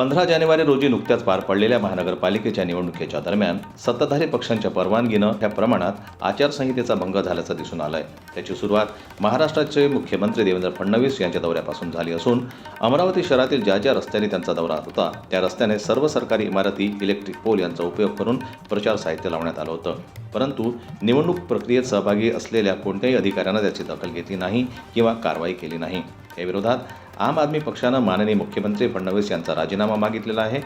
15 जानेवारी रोजी नुकत्याच पार पडलेल्या महानगरपालिकेच्या निवडणुकीच्या दरम्यान सत्ताधारी पक्षांच्या परवानगीनं त्या प्रमाणात आचारसंहितेचा भंग झाल्याचं दिसून आलंय। त्याची सुरुवात महाराष्ट्राचे मुख्यमंत्री देवेंद्र फडणवीस यांच्या दौऱ्यापासून झाली असून अमरावती शहरातील ज्या रस्त्याने त्यांचा दौरा होता त्या रस्त्याने सर्व सरकारी इमारती, इलेक्ट्रिक पोल यांचा उपयोग करून प्रचार साहित्य लावण्यात आलं होतं। परंतु निवडणूक प्रक्रियेत सहभागी असलेल्या कोणत्याही अधिकाऱ्यांना त्याची दखल घेतली नाही किंवा कारवाई केली नाही। या विरोधात आम आदमी पक्षानं माननीय मुख्यमंत्री फडणवीस यांचा राजीनामा मागितलेला आहे।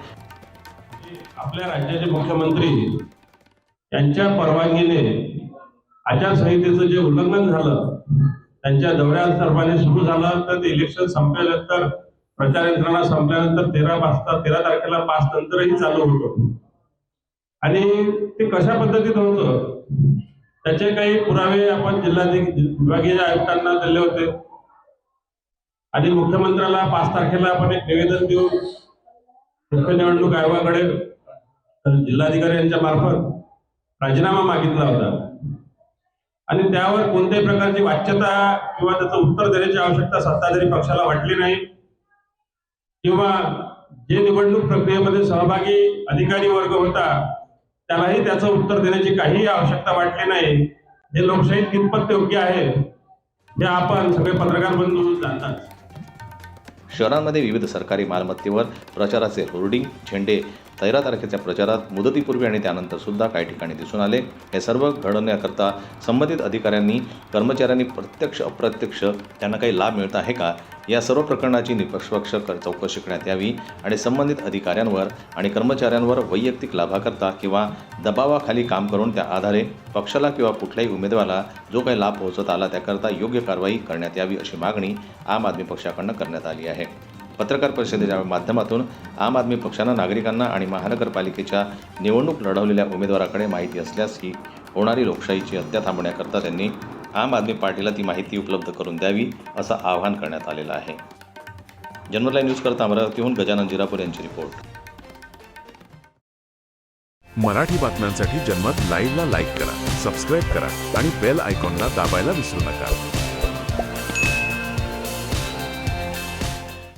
आपल्या राज्याचे मुख्यमंत्री यांच्या परवानगीने आचारसंहितेचं जे उल्लंघन झालं, त्यांच्या दौऱ्यात सर्वांनी सुरू झालं, तर ते इलेक्शन संपल्यानंतर प्रचार यंत्रणा संपल्यानंतर 13 तारखेला 5 नंतरही चालू होतं आणि ते कशा पद्धतीत होतं त्याचे काही पुरावे आपण विभागीय आयुक्तांना दिले होते आणि मुख्यमंत्र्याला 5 तारखेला आपण एक निवेदन देऊन मुख्य निवडणूक आयोगाकडे जिल्हाधिकारी यांच्या मार्फत राजीनामा मागितला होता आणि त्यावर कोणत्याही प्रकारची वाच्यता किंवा त्याचं उत्तर देण्याची आवश्यकता सत्ताधारी पक्षाला वाटली नाही किंवा जे निवडणूक प्रक्रियेमध्ये सहभागी अधिकारी वर्ग होता त्यालाही त्याचं उत्तर देण्याची काही आवश्यकता वाटली नाही। हे लोकशाहीत कितपत योग्य आहे हे आपण सगळे पत्रकार बंधू जाणतात। शहरांमध्ये विविध सरकारी मालमत्तेवर प्रचाराचे होर्डिंग, झेंडे 13 तारखेच्या प्रचारात मुदतीपूर्वी आणि त्यानंतर सुद्धा काही ठिकाणी दिसून आले। हे सर्व घडवण्याकरता संबंधित अधिकाऱ्यांनी, कर्मचाऱ्यांनी प्रत्यक्ष अप्रत्यक्ष त्यांना काही लाभ मिळत आहे का या सर्व प्रकरणाची निष्पक्ष चौकशी करण्यात यावी आणि संबंधित अधिकाऱ्यांवर आणि कर्मचाऱ्यांवर वैयक्तिक लाभाकरता किंवा दबावाखाली काम करून त्या आधारे पक्षाला किंवा कुठल्याही उमेदवाराला जो काही लाभ पोहोचत आला त्याकरता योग्य कारवाई करण्यात यावी अशी मागणी आम आदमी पक्षाकडून करण्यात आली आहे। पत्रकार परिषदेच्या माध्यमातून आम आदमी पक्षानं नागरिकांना आणि महानगरपालिकेच्या निवडणूक लढवलेल्या उमेदवाराकडे माहिती असल्यास ही होणारी लोकशाहीची हत्या थांबवण्याकरता त्यांनी आम आदमी पार्टीला ती माहिती उपलब्ध करून द्यावी असं आवाहन करण्यात आलेलं आहे। जनमत न्यूज करता अमरावतीहून गजानन जिरापूर यांची रिपोर्ट। मराठी बातम्यांसाठी जनमत लाईव्हला लाईक करा, सबस्क्राईब करा आणि बेल आयकॉनला दाबायला विसरू नका।